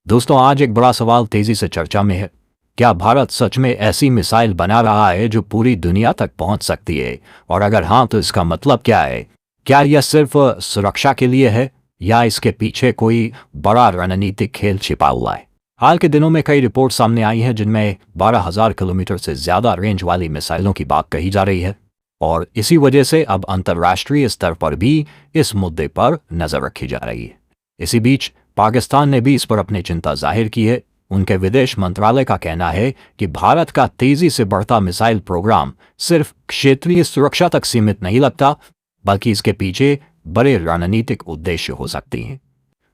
दोस्तों, आज एक बड़ा सवाल तेजी से चर्चा में है। क्या भारत सच में ऐसी मिसाइल बना रहा है जो पूरी दुनिया तक पहुंच सकती है? और अगर हाँ, तो इसका मतलब क्या है? क्या यह सिर्फ सुरक्षा के लिए है या इसके पीछे कोई बड़ा रणनीतिक खेल छिपा हुआ है? हाल के दिनों में कई रिपोर्ट सामने आई हैं जिनमें 12,000 किलोमीटर से ज्यादा रेंज वाली मिसाइलों की बात कही जा रही है। और इसी वजह से अब अंतर्राष्ट्रीय स्तर पर भी इस मुद्दे पर नजर रखी जा रही है। इसी बीच पाकिस्तान ने भी इस पर अपनी चिंता जाहिर की है। उनके विदेश मंत्रालय का कहना है कि भारत का तेजी से बढ़ता मिसाइल प्रोग्राम सिर्फ क्षेत्रीय सुरक्षा तक सीमित नहीं लगता, बल्कि इसके पीछे बड़े रणनीतिक उद्देश्य हो सकती हैं।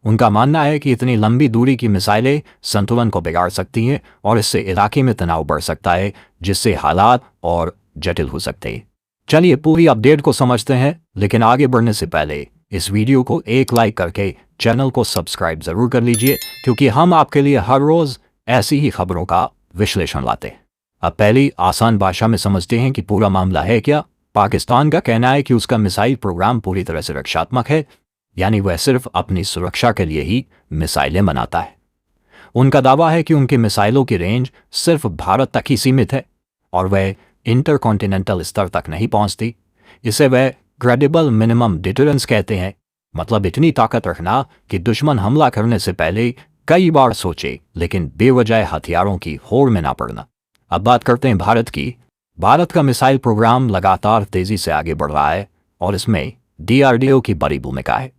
उनका मानना है कि इतनी लंबी दूरी की मिसाइलें संतुलन को बिगाड़ सकती हैं और इससे इलाके में तनाव बढ़ सकता है, जिससे हालात और जटिल हो सकते हैं। चलिए पूरी अपडेट को समझते हैं, लेकिन आगे बढ़ने से पहले इस वीडियो को एक लाइक करके चैनल को सब्सक्राइब जरूर कर लीजिए, क्योंकि हम आपके लिए हर रोज ऐसी ही खबरों का विश्लेषण लाते हैं। अब पहली आसान भाषा में समझते हैं कि पूरा मामला है क्या। पाकिस्तान का कहना है कि उसका मिसाइल प्रोग्राम पूरी तरह से रक्षात्मक है, यानी वह सिर्फ अपनी सुरक्षा के लिए ही मिसाइलें बनाता है। उनका दावा है कि उनकी मिसाइलों की रेंज सिर्फ भारत तक ही सीमित है और वह इंटरकॉन्टिनेंटल स्तर तक नहीं पहुंचती। इसे वह क्रेडिबल मिनिमम डिटरेंस कहते हैं, मतलब इतनी ताकत रखना कि दुश्मन हमला करने से पहले कई बार सोचे, लेकिन बेवजह हथियारों की होड़ में ना पड़ना। अब बात करते हैं भारत की। भारत का मिसाइल प्रोग्राम लगातार तेजी से आगे बढ़ रहा है और इसमें DRDO की बड़ी भूमिका है।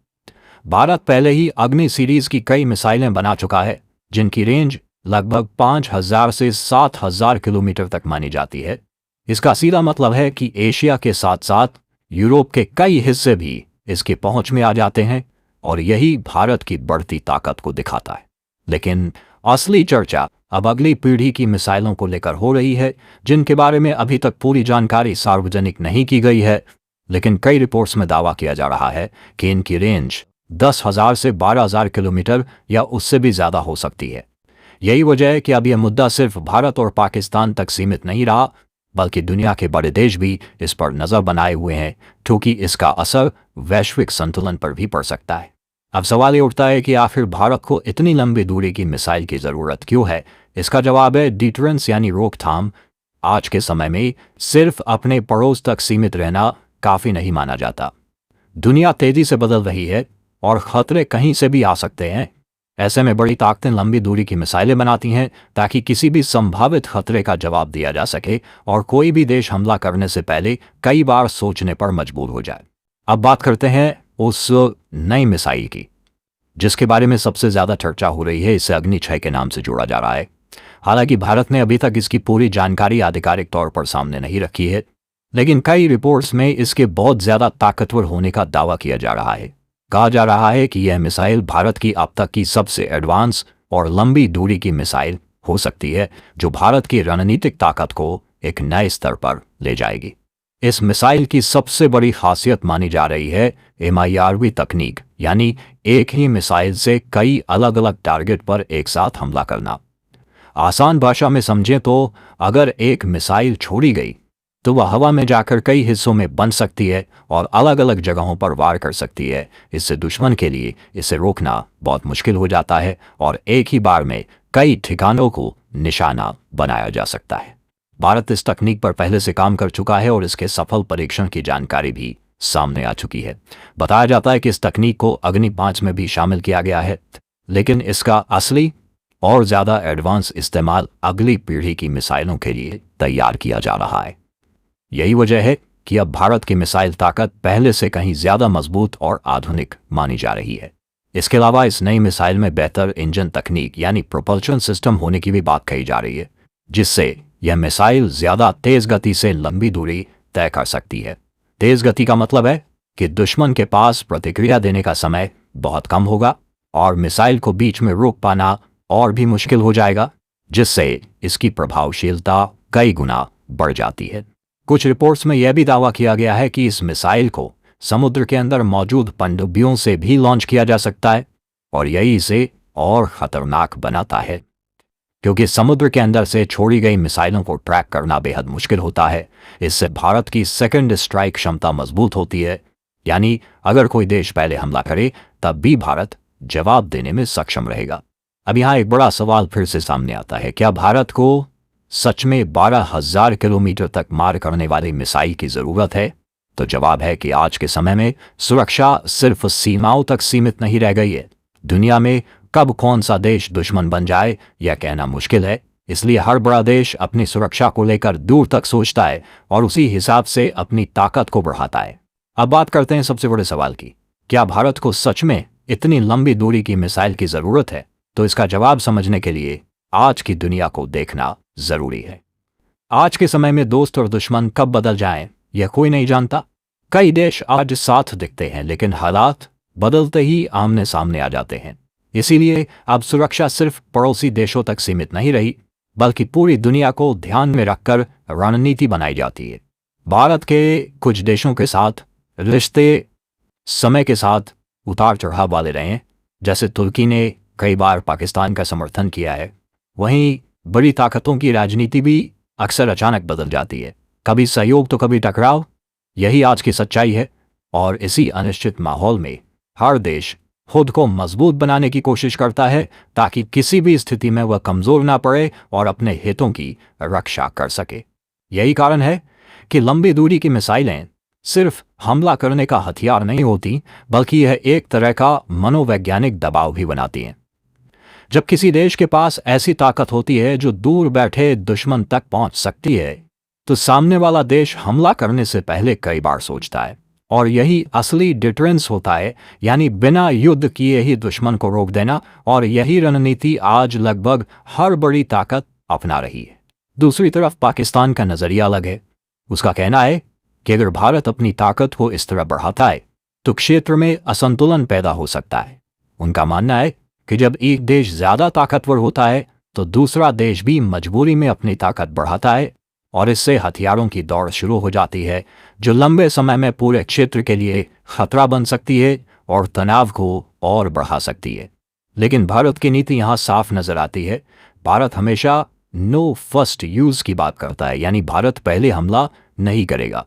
भारत पहले ही अग्नि सीरीज की कई मिसाइलें बना चुका है, जिनकी रेंज लगभग 5,000 से 7,000 किलोमीटर तक मानी जाती है। इसका सीधा मतलब है कि एशिया के साथ साथ यूरोप के कई हिस्से भी इसकी पहुंच में आ जाते हैं, और यही भारत की बढ़ती ताकत को दिखाता है। लेकिन असली चर्चा अब अगली पीढ़ी की मिसाइलों को लेकर हो रही है, जिनके बारे में अभी तक पूरी जानकारी सार्वजनिक नहीं की गई है। लेकिन कई रिपोर्ट्स में दावा किया जा रहा है कि इनकी रेंज 10,000 से 12,000 किलोमीटर या उससे भी ज्यादा हो सकती है। यही वजह है कि अब यह मुद्दा सिर्फ भारत और पाकिस्तान तक सीमित नहीं रहा, बल्कि दुनिया के बड़े देश भी इस पर नजर बनाए हुए हैं, क्योंकि इसका असर वैश्विक संतुलन पर भी पड़ सकता है। अब सवाल ये उठता है कि आखिर भारत को इतनी लंबी दूरी की मिसाइल की जरूरत क्यों है? इसका जवाब है डिटरेंस, यानी रोकथाम। आज के समय में सिर्फ अपने पड़ोस तक सीमित रहना काफी नहीं माना जाता। दुनिया तेजी से बदल रही है और खतरे कहीं से भी आ सकते हैं। ऐसे में बड़ी ताकतें लंबी दूरी की मिसाइलें बनाती हैं ताकि किसी भी संभावित खतरे का जवाब दिया जा सके और कोई भी देश हमला करने से पहले कई बार सोचने पर मजबूर हो जाए। अब बात करते हैं उस नई मिसाइल की जिसके बारे में सबसे ज्यादा चर्चा हो रही है। इसे अग्नि 6 के नाम से जोड़ा जा रहा है। हालांकि भारत ने अभी तक इसकी पूरी जानकारी आधिकारिक तौर पर सामने नहीं रखी है, लेकिन कई रिपोर्ट्स में इसके बहुत ज्यादा ताकतवर होने का दावा किया जा रहा है। कहा जा रहा है कि यह मिसाइल भारत की अब तक की सबसे एडवांस और लंबी दूरी की मिसाइल हो सकती है, जो भारत की रणनीतिक ताकत को एक नए स्तर पर ले जाएगी। इस मिसाइल की सबसे बड़ी खासियत मानी जा रही है MIRV तकनीक, यानी एक ही मिसाइल से कई अलग अलग टारगेट पर एक साथ हमला करना। आसान भाषा में समझें तो अगर एक मिसाइल छोड़ी गई तो वह हवा में जाकर कई हिस्सों में बन सकती है और अलग अलग जगहों पर वार कर सकती है। इससे दुश्मन के लिए इसे रोकना बहुत मुश्किल हो जाता है और एक ही बार में कई ठिकानों को निशाना बनाया जा सकता है। भारत इस तकनीक पर पहले से काम कर चुका है और इसके सफल परीक्षण की जानकारी भी सामने आ चुकी है। बताया जाता है कि इस तकनीक को अग्नि 5 में भी शामिल किया गया है, लेकिन इसका असली और ज्यादा एडवांस इस्तेमाल अगली पीढ़ी की मिसाइलों के लिए तैयार किया जा रहा है। यही वजह है कि अब भारत की मिसाइल ताकत पहले से कहीं ज्यादा मजबूत और आधुनिक मानी जा रही है। इसके अलावा इस नई मिसाइल में बेहतर इंजन तकनीक यानी प्रोपल्शन सिस्टम होने की भी बात कही जा रही है, जिससे यह मिसाइल ज्यादा तेज गति से लंबी दूरी तय कर सकती है। तेज गति का मतलब है कि दुश्मन के पास प्रतिक्रिया देने का समय बहुत कम होगा और मिसाइल को बीच में रोक पाना और भी मुश्किल हो जाएगा, जिससे इसकी प्रभावशीलता कई गुना बढ़ जाती है। कुछ रिपोर्ट्स में यह भी दावा किया गया है कि इस मिसाइल को समुद्र के अंदर मौजूद पनडुब्बियों से भी लॉन्च किया जा सकता है, और यही इसे और खतरनाक बनाता है, क्योंकि समुद्र के अंदर से छोड़ी गई मिसाइलों को ट्रैक करना बेहद मुश्किल होता है। इससे भारत की सेकंड स्ट्राइक क्षमता मजबूत होती है, यानी अगर कोई देश पहले हमला करे तब भी भारत जवाब देने में सक्षम रहेगा। अब यहाँ एक बड़ा सवाल फिर से सामने आता है, क्या भारत को सच में 12,000 किलोमीटर तक मार करने वाली मिसाइल की जरूरत है? तो जवाब है कि आज के समय में सुरक्षा सिर्फ सीमाओं तक सीमित नहीं रह गई है। दुनिया में कब कौन सा देश दुश्मन बन जाए यह कहना मुश्किल है। इसलिए हर बड़ा देश अपनी सुरक्षा को लेकर दूर तक सोचता है और उसी हिसाब से अपनी ताकत को बढ़ाता है। अब बात करते हैं सबसे बड़े सवाल की, क्या भारत को सच में इतनी लंबी दूरी की मिसाइल की जरूरत है? तो इसका जवाब समझने के लिए आज की दुनिया को देखना जरूरी है। आज के समय में दोस्त और दुश्मन कब बदल जाएं, यह कोई नहीं जानता। कई देश आज साथ दिखते हैं लेकिन हालात बदलते ही आमने सामने आ जाते हैं। इसीलिए अब सुरक्षा सिर्फ पड़ोसी देशों तक सीमित नहीं रही, बल्कि पूरी दुनिया को ध्यान में रखकर रणनीति बनाई जाती है। भारत के कुछ देशों के साथ रिश्ते समय के साथ उतार चढ़ाव वाले रहे हैं। जैसे तुर्की ने कई बार पाकिस्तान का समर्थन किया है। वहीं बड़ी ताकतों की राजनीति भी अक्सर अचानक बदल जाती है, कभी सहयोग तो कभी टकराव। यही आज की सच्चाई है। और इसी अनिश्चित माहौल में हर देश खुद को मजबूत बनाने की कोशिश करता है ताकि किसी भी स्थिति में वह कमजोर ना पड़े और अपने हितों की रक्षा कर सके। यही कारण है कि लंबी दूरी की मिसाइलें सिर्फ हमला करने का हथियार नहीं होती, बल्कि यह एक तरह का मनोवैज्ञानिक दबाव भी बनाती हैं। जब किसी देश के पास ऐसी ताकत होती है जो दूर बैठे दुश्मन तक पहुंच सकती है, तो सामने वाला देश हमला करने से पहले कई बार सोचता है। और यही असली डिटरेंस होता है, यानी बिना युद्ध किए ही दुश्मन को रोक देना। और यही रणनीति आज लगभग हर बड़ी ताकत अपना रही है। दूसरी तरफ पाकिस्तान का नजरिया अलग है। उसका कहना है कि अगर भारत अपनी ताकत को इस तरह बढ़ाता है तो क्षेत्र में असंतुलन पैदा हो सकता है। उनका मानना है कि जब एक देश ज्यादा ताकतवर होता है तो दूसरा देश भी मजबूरी में अपनी ताकत बढ़ाता है और इससे हथियारों की दौड़ शुरू हो जाती है, जो लंबे समय में पूरे क्षेत्र के लिए खतरा बन सकती है और तनाव को और बढ़ा सकती है। लेकिन भारत की नीति यहां साफ नजर आती है। भारत हमेशा नो फर्स्ट यूज की बात करता है, यानी भारत पहले हमला नहीं करेगा।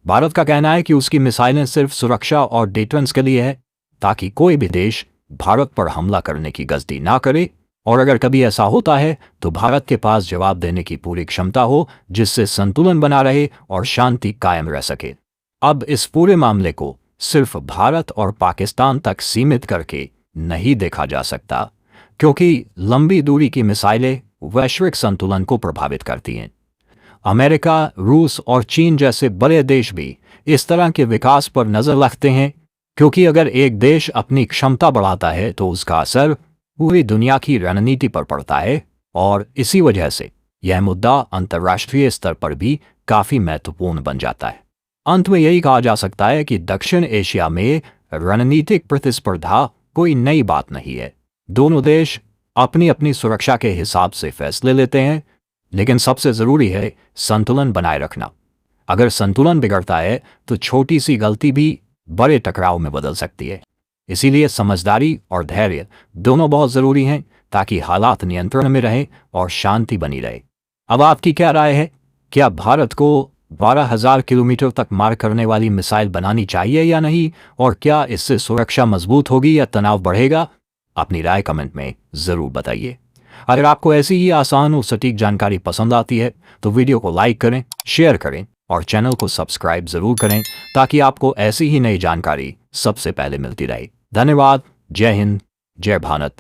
भारत का कहना है कि उसकी मिसाइलें सिर्फ सुरक्षा और डिफेंस के लिए है, ताकि कोई भी देश भारत पर हमला करने की गलती ना करे। और अगर कभी ऐसा होता है तो भारत के पास जवाब देने की पूरी क्षमता हो, जिससे संतुलन बना रहे और शांति कायम रह सके। अब इस पूरे मामले को सिर्फ भारत और पाकिस्तान तक सीमित करके नहीं देखा जा सकता, क्योंकि लंबी दूरी की मिसाइलें वैश्विक संतुलन को प्रभावित करती हैं। अमेरिका, रूस और चीन जैसे बड़े देश भी इस तरह के विकास पर नजर रखते हैं, क्योंकि अगर एक देश अपनी क्षमता बढ़ाता है तो उसका असर पूरी दुनिया की रणनीति पर पड़ता है। और इसी वजह से यह मुद्दा अंतर्राष्ट्रीय स्तर पर भी काफी महत्वपूर्ण बन जाता है। अंत में यही कहा जा सकता है कि दक्षिण एशिया में रणनीतिक प्रतिस्पर्धा कोई नई बात नहीं है। दोनों देश अपनी अपनी सुरक्षा के हिसाब से फैसले लेते हैं, लेकिन सबसे जरूरी है संतुलन बनाए रखना। अगर संतुलन बिगड़ता है तो छोटी सी गलती भी बड़े टकराव में बदल सकती है। इसीलिए समझदारी और धैर्य दोनों बहुत जरूरी हैं, ताकि हालात नियंत्रण में रहें और शांति बनी रहे। अब आपकी क्या राय है? क्या भारत को 12,000 किलोमीटर तक मार करने वाली मिसाइल बनानी चाहिए या नहीं? और क्या इससे सुरक्षा मजबूत होगी या तनाव बढ़ेगा? अपनी राय कमेंट में जरूर बताइए। अगर आपको ऐसी ही आसान और सटीक जानकारी पसंद आती है तो वीडियो को लाइक करें, शेयर करें और चैनल को सब्सक्राइब जरूर करें, ताकि आपको ऐसी ही नई जानकारी सबसे पहले मिलती रहे। धन्यवाद। जय हिंद, जय भारत।